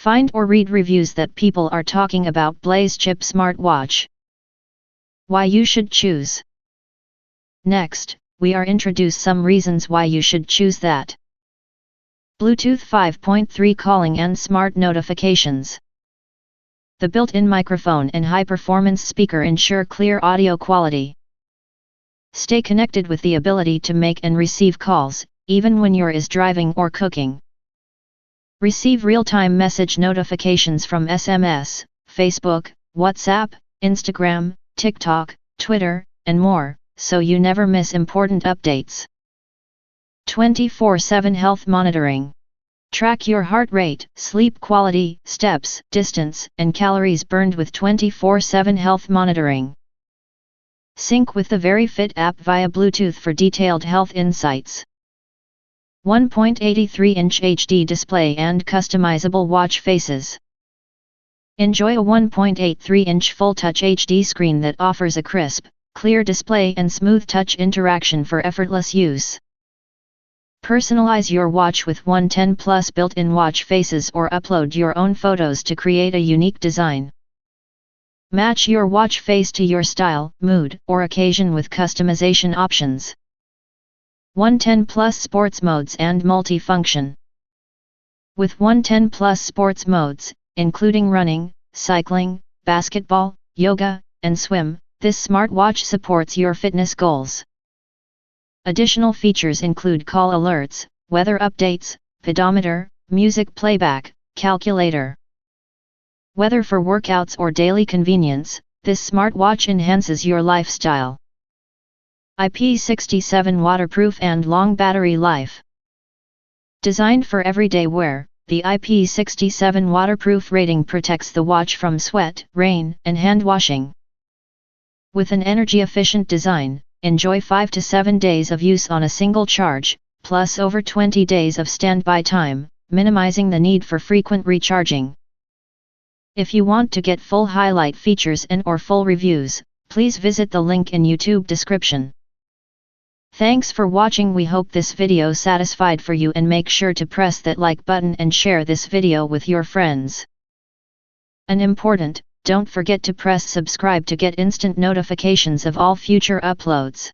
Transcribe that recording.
Find or read reviews that people are talking about BlazeChip Smart Watch. Why you should choose. Next, we are introduce some reasons why you should choose that. Bluetooth 5.3 calling and smart notifications. The built-in microphone and high-performance speaker ensure clear audio quality. Stay connected with the ability to make and receive calls, even when you're driving or cooking. Receive real-time message notifications from SMS, Facebook, WhatsApp, Instagram, TikTok, Twitter, and more, so you never miss important updates. 24/7 health monitoring. Track your heart rate, sleep quality, steps, distance, and calories burned with 24/7 health monitoring. Sync with the Very Fit app via Bluetooth for detailed health insights. 1.83-inch HD display and customizable watch faces. Enjoy a 1.83-inch full-touch HD screen that offers a crisp, clear display and smooth touch interaction for effortless use. Personalize your watch with 110+ built-in watch faces or upload your own photos to create a unique design. Match your watch face to your style, mood, or occasion with customization options. 110+ sports modes and multi-function. With 110+ sports modes, including running, cycling, basketball, yoga, and swim, this smartwatch supports your fitness goals. Additional features include call alerts, weather updates, pedometer, music playback, calculator. Whether for workouts or daily convenience, this smartwatch enhances your lifestyle. IP67 Waterproof and long battery life. Designed for everyday wear, the IP67 waterproof rating protects the watch from sweat, rain, and hand washing. With an energy-efficient design, enjoy 5 to 7 days of use on a single charge, plus over 20 days of standby time, minimizing the need for frequent recharging. If you want to get full highlight features and/or full reviews, please visit the link in YouTube description. Thanks for watching. We hope this video satisfied for you, and make sure to press that like button and share this video with your friends. And important, don't forget to press subscribe to get instant notifications of all future uploads.